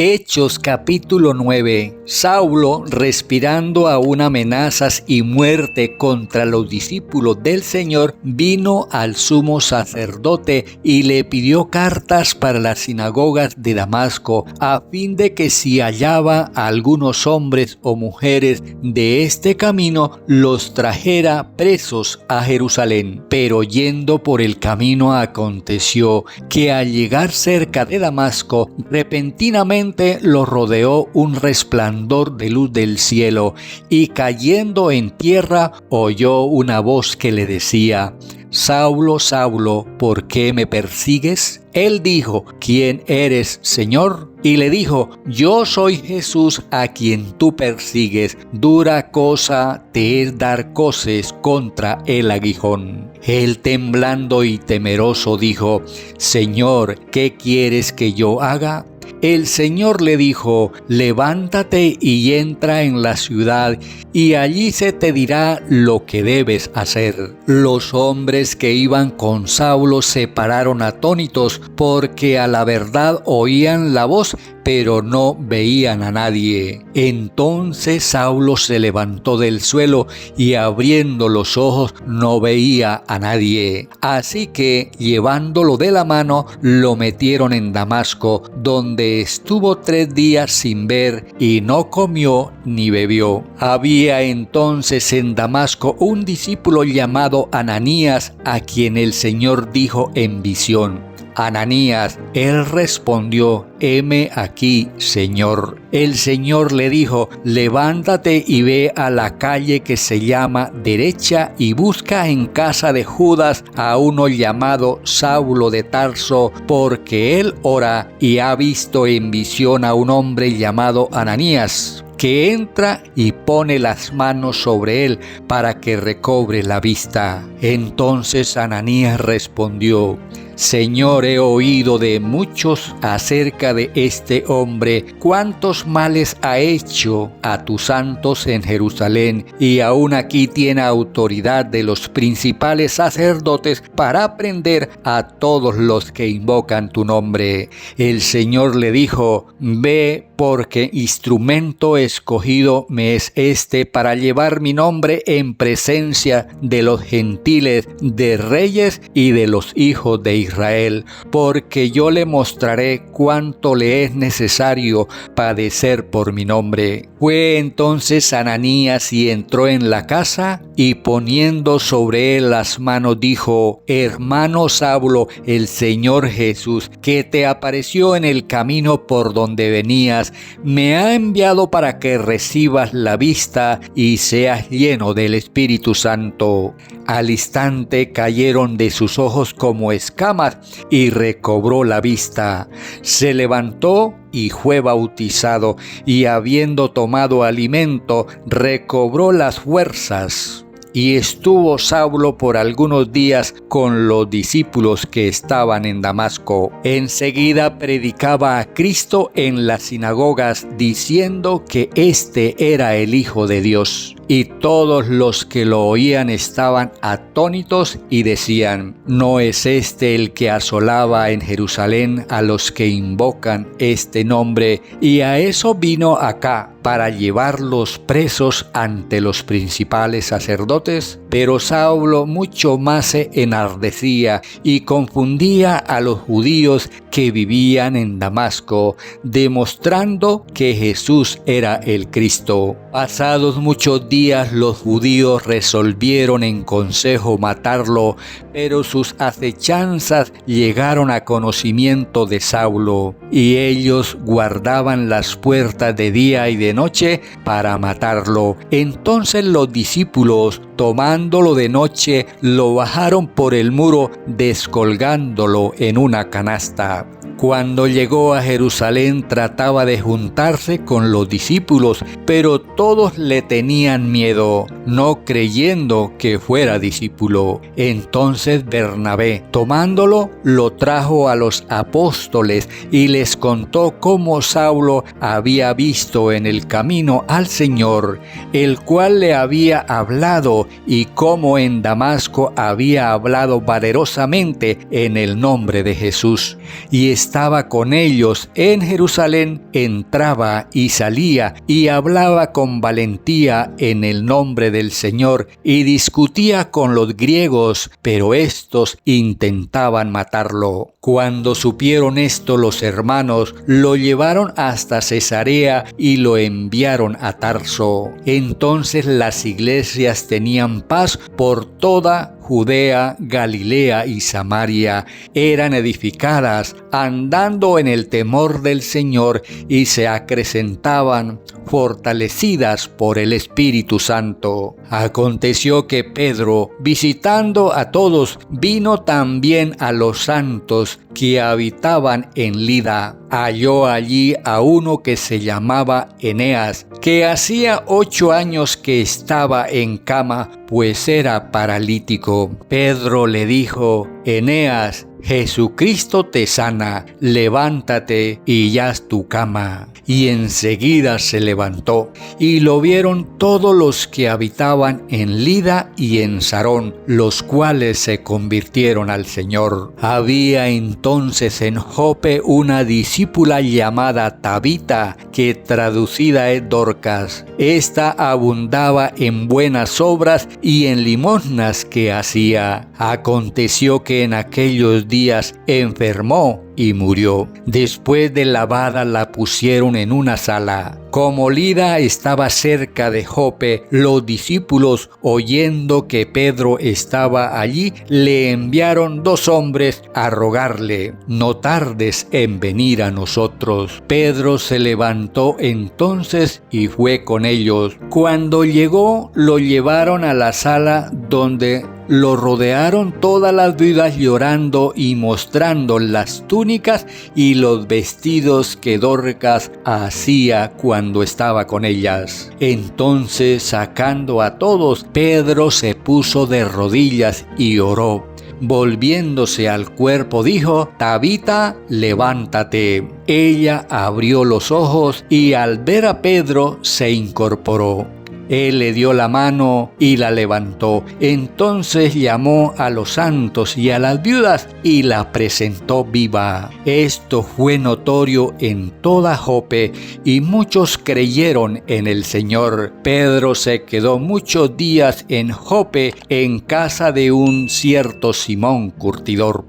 Hechos capítulo 9. Saulo, respirando aún amenazas y muerte contra los discípulos del Señor, vino al sumo sacerdote y le pidió cartas para las sinagogas de Damasco, a fin de que si hallaba a algunos hombres o mujeres de este camino, los trajera presos a Jerusalén. Pero yendo por el camino aconteció que al llegar cerca de Damasco, repentinamente lo rodeó un resplandor de luz del cielo, y cayendo en tierra oyó una voz que le decía: Saulo, Saulo, ¿por qué me persigues? Él dijo: ¿Quién eres, Señor? Y le dijo: Yo soy Jesús a quien tú persigues. Dura cosa te es dar coces contra el aguijón. Él, temblando y temeroso, dijo: Señor, ¿qué quieres que yo haga? El Señor le dijo: levántate y entra en la ciudad, y allí se te dirá lo que debes hacer. Los hombres que iban con Saulo se pararon atónitos, porque a la verdad oían la voz, pero no veían a nadie. Entonces Saulo se levantó del suelo y abriendo los ojos no veía a nadie. Así que, llevándolo de la mano, lo metieron en Damasco, donde estuvo 3 días sin ver y no comió ni bebió. Había entonces en Damasco un discípulo llamado Ananías, a quien el Señor dijo en visión: Ananías. Él respondió: heme aquí, Señor. El Señor le dijo: levántate y ve a la calle que se llama Derecha y busca en casa de Judas a uno llamado Saulo de Tarso, porque él ora y ha visto en visión a un hombre llamado Ananías, que entra y pone las manos sobre él para que recobre la vista. Entonces Ananías respondió: Señor, he oído de muchos acerca de este hombre, cuántos males ha hecho a tus santos en Jerusalén, y aún aquí tiene autoridad de los principales sacerdotes para prender a todos los que invocan tu nombre. El Señor le dijo: ve, porque instrumento escogido me es este para llevar mi nombre en presencia de los gentiles, de reyes y de los hijos de Israel, porque yo le mostraré cuánto le es necesario padecer por mi nombre. Fue entonces Ananías y entró en la casa, y poniendo sobre él las manos dijo: Hermano Saulo, el Señor Jesús, que te apareció en el camino por donde venías, me ha enviado para que recibas la vista y seas lleno del Espíritu Santo. Al instante cayeron de sus ojos como escamas y recobró la vista. Se levantó y fue bautizado, y habiendo tomado alimento, recobró las fuerzas. Y estuvo Saulo por algunos días con los discípulos que estaban en Damasco. Enseguida predicaba a Cristo en las sinagogas, diciendo que éste era el Hijo de Dios. Y todos los que lo oían estaban atónitos y decían: ¿no es este el que asolaba en Jerusalén a los que invocan este nombre? Y a eso vino acá, para llevarlos presos ante los principales sacerdotes. Pero Saulo mucho más se enardecía y confundía a los judíos que vivían en Damasco, demostrando que Jesús era el Cristo. Pasados muchos días, los judíos resolvieron en consejo matarlo, pero sus acechanzas llegaron a conocimiento de Saulo, y ellos guardaban las puertas de día y de noche para matarlo. Entonces los discípulos, tomándolo de noche, lo bajaron por el muro, descolgándolo en una canasta. Cuando llegó a Jerusalén, trataba de juntarse con los discípulos, pero todos le tenían miedo, no creyendo que fuera discípulo. Entonces Bernabé, tomándolo, lo trajo a los apóstoles y les contó cómo Saulo había visto en el camino al Señor, el cual le había hablado, y cómo en Damasco había hablado valerosamente en el nombre de Jesús. Y estaba con ellos en Jerusalén, entraba y salía y hablaba con valentía en el nombre del Señor y discutía con los griegos, pero estos intentaban matarlo. Cuando supieron esto los hermanos, lo llevaron hasta Cesarea y lo enviaron a Tarso. Entonces las iglesias tenían paz por toda Judea, Galilea y Samaria, eran edificadas, andando en el temor del Señor, y se acrecentaban, fortalecidas por el Espíritu Santo. Aconteció que Pedro, visitando a todos, vino también a los santos que habitaban en Lida. Halló allí a uno que se llamaba Eneas, que hacía 8 años que estaba en cama, pues era paralítico. Pedro le dijo: Eneas, Jesucristo te sana, levántate y ya haz tu cama. Y enseguida se levantó, y lo vieron todos los que habitaban en Lida y en Sarón, los cuales se convirtieron al Señor. Había entonces en Jope una discípula llamada Tabita, que traducida es Dorcas. Esta abundaba en buenas obras y en limosnas que hacía. Aconteció que en aquellos días enfermó y murió. Después de lavada la pusieron en una sala. Como Lida estaba cerca de Jope, los discípulos, oyendo que Pedro estaba allí, le enviaron 2 hombres a rogarle: no tardes en venir a nosotros. Pedro se levantó entonces y fue con ellos. Cuando llegó, lo llevaron a la sala donde lo rodearon todas las viudas llorando y mostrando las túnicas y los vestidos que Dorcas hacía cuando estaba con ellas. Entonces, sacando a todos, Pedro se puso de rodillas y oró. Volviéndose al cuerpo dijo: Tabita, levántate. Ella abrió los ojos y al ver a Pedro se incorporó. Él le dio la mano y la levantó. Entonces llamó a los santos y a las viudas y la presentó viva. Esto fue notorio en toda Jope y muchos creyeron en el Señor. Pedro se quedó muchos días en Jope en casa de un cierto Simón curtidor.